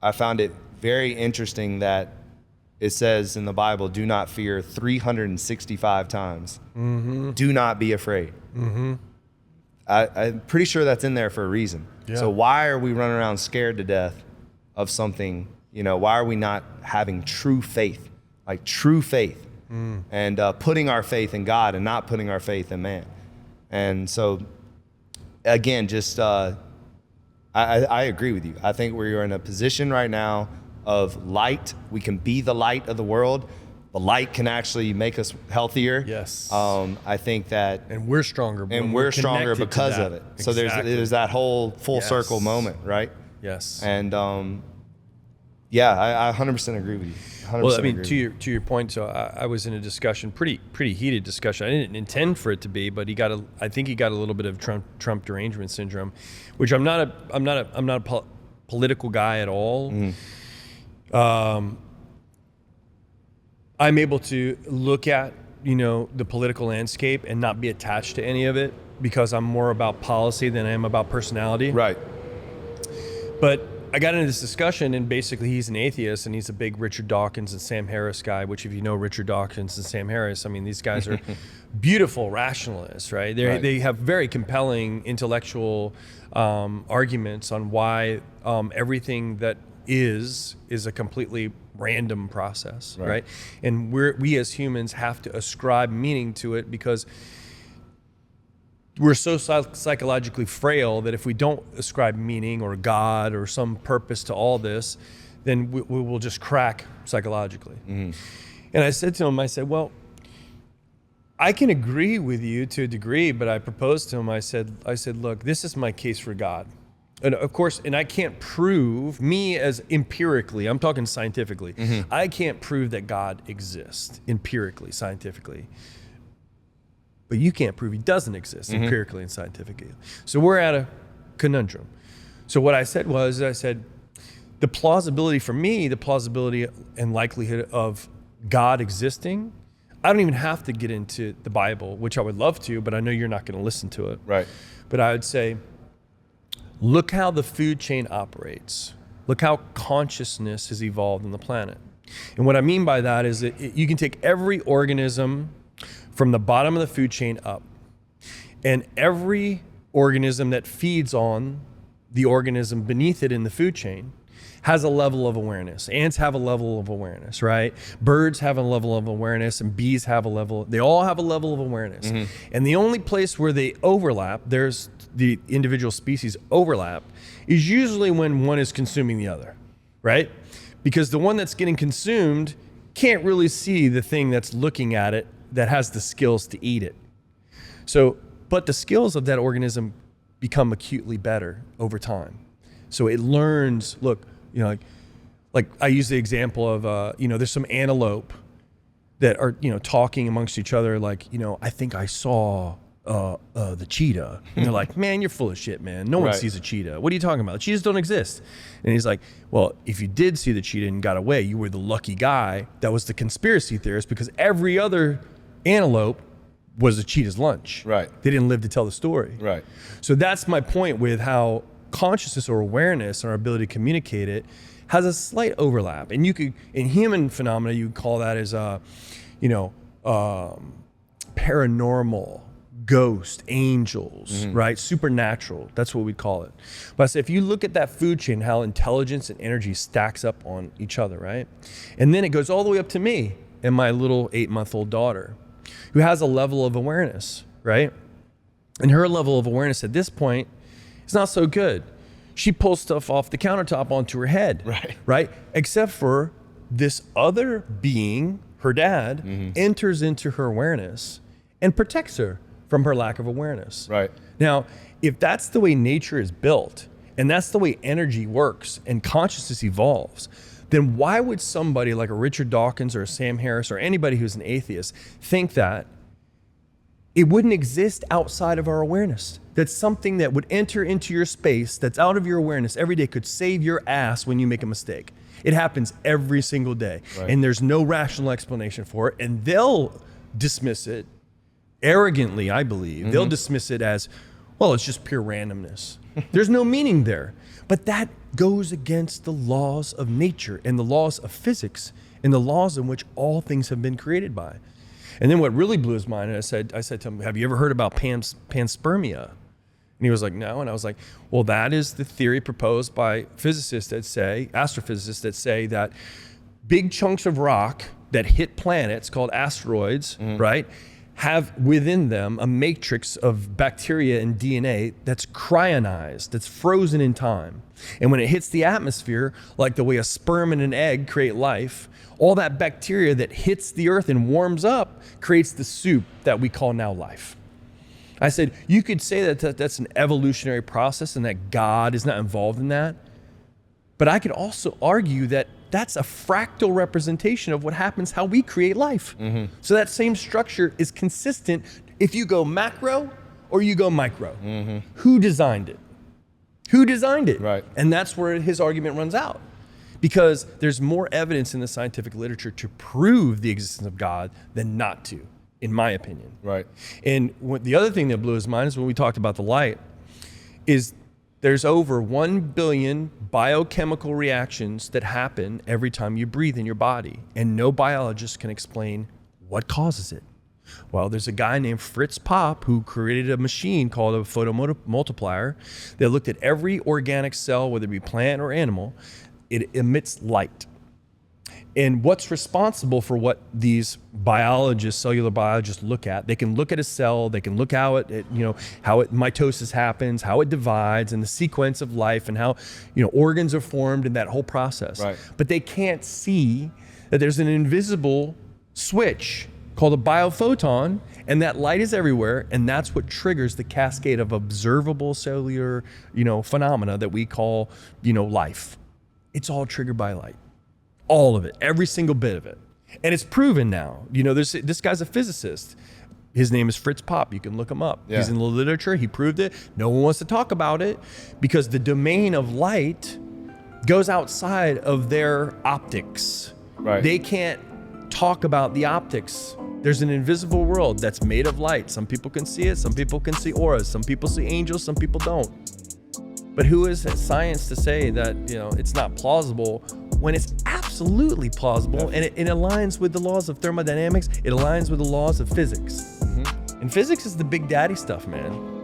I found it very interesting that it says in the Bible, do not fear 365 times. Mm-hmm. Do not be afraid. Mm-hmm. I'm pretty sure that's in there for a reason. Yeah. So why are we running around scared to death of something? You know, why are we not having true faith, like true faith, and putting our faith in God and not putting our faith in man? And so, again, just I agree with you. I think we're in a position right now of light. We can be the light of the world. The light can actually make us healthier. Yes. I think that, and we're stronger. And we're stronger because of it. So there's that whole full circle moment, right? Yes. And I 100% agree with you. 100% well, I mean, to your point. So I was in a discussion, pretty heated discussion. I didn't intend for it to be, but I think he got a little bit of Trump derangement syndrome, which I'm not a political guy at all. I'm able to look at, the political landscape and not be attached to any of it because I'm more about policy than I am about personality. Right. But I got into this discussion, and basically he's an atheist, and he's a big Richard Dawkins and Sam Harris guy, which if you know Richard Dawkins and Sam Harris, I mean, these guys are beautiful rationalists, right? They have very compelling intellectual arguments on why everything that is a completely random process, right? And we as humans have to ascribe meaning to it because we're so psychologically frail that if we don't ascribe meaning or God or some purpose to all this, then we will just crack psychologically. Mm-hmm. And I said to him, well, I can agree with you to a degree, but I proposed to him, I said, look, this is my case for God. And of course, and I can't prove, me as empirically, I'm talking scientifically, I can't prove that God exists empirically, scientifically. But you can't prove he doesn't exist empirically and scientifically. So we're at a conundrum. So what I said was, the plausibility and likelihood of God existing, I don't even have to get into the Bible, which I would love to, but I know you're not going to listen to it. Right. But I would say, look how the food chain operates. Look how consciousness has evolved on the planet. And what I mean by that is that you can take every organism from the bottom of the food chain up, and every organism that feeds on the organism beneath it in the food chain has a level of awareness. Ants have a level of awareness, right? Birds have a level of awareness, and bees have they all have a level of awareness. And the only place where they overlap, there's the individual species overlap, is usually when one is consuming the other, right? Because the one that's getting consumed can't really see the thing that's looking at it that has the skills to eat it. So, but the skills of that organism become acutely better over time. So it learns, look, like I use the example of, there's some antelope that are, talking amongst each other, like, I think I saw the cheetah. And they're like, man, you're full of shit, man. No one sees a cheetah. What are you talking about? The cheetahs don't exist. And he's like, well, if you did see the cheetah and got away, you were the lucky guy. That was the conspiracy theorist, because every other antelope was a cheetah's lunch. Right. They didn't live to tell the story. Right. So that's my point with how consciousness or awareness, our ability to communicate it, has a slight overlap. And you could, in human phenomena, you could call that as paranormal, ghost, angels, right? Supernatural. That's what we call it. But I say, if you look at that food chain, how intelligence and energy stacks up on each other, right? And then it goes all the way up to me and my little 8-month-old daughter, who has a level of awareness, right? And her level of awareness at this point is not so good. She pulls stuff off the countertop onto her head, right? Except for this other being, her dad, enters into her awareness and protects her from her lack of awareness. Right. Now, if that's the way nature is built, and that's the way energy works and consciousness evolves, then why would somebody like a Richard Dawkins or a Sam Harris or anybody who's an atheist think that it wouldn't exist outside of our awareness? That's something that would enter into your space that's out of your awareness every day, could save your ass when you make a mistake. It happens every single day. Right. And there's no rational explanation for it. And they'll dismiss it arrogantly, I believe. They'll dismiss it as, well, it's just pure randomness. There's no meaning there. But that goes against the laws of nature and the laws of physics and the laws in which all things have been created by. And then what really blew his mind, and I said to him, have you ever heard about panspermia? And he was like, no. And I was like, well, that is the theory proposed by astrophysicists that say that big chunks of rock that hit planets called asteroids, right, have within them a matrix of bacteria and DNA that's cryogenized, that's frozen in time. And when it hits the atmosphere, like the way a sperm and an egg create life, all that bacteria that hits the earth and warms up creates the soup that we call now life. I said, you could say that that's an evolutionary process and that God is not involved in that. But I could also argue that that's a fractal representation of what happens, how we create life. So that same structure is consistent if you go macro or you go micro. Who designed it? Who designed it? Right. And that's where his argument runs out. Because there's more evidence in the scientific literature to prove the existence of God than not to, in my opinion. Right. And the other thing that blew his mind is when we talked about the light, is there's over 1 billion biochemical reactions that happen every time you breathe in your body, and no biologist can explain what causes it. Well, there's a guy named Fritz Popp who created a machine called a photomultiplier that looked at every organic cell, whether it be plant or animal. It emits light. And what's responsible for what these biologists, cellular biologists look at? They can look at a cell, they can look how mitosis happens, how it divides, and the sequence of life, and how organs are formed in that whole process. Right. But they can't see that there's an invisible switch called a biophoton, and that light is everywhere, and that's what triggers the cascade of observable cellular, phenomena that we call, life. It's all triggered by light. All of it, every single bit of it. And it's proven now. This guy's a physicist. His name is Fritz Popp. You can look him up. Yeah. He's in the literature. He proved it. No one wants to talk about it because the domain of light goes outside of their optics. Right. They can't talk about the optics. There's an invisible world that's made of light. Some people can see it. Some people can see auras. Some people see angels. Some people don't. But who is science to say that it's not plausible when it's absolutely plausible, and it aligns with the laws of thermodynamics? It aligns with the laws of physics. And physics is the big daddy stuff, man.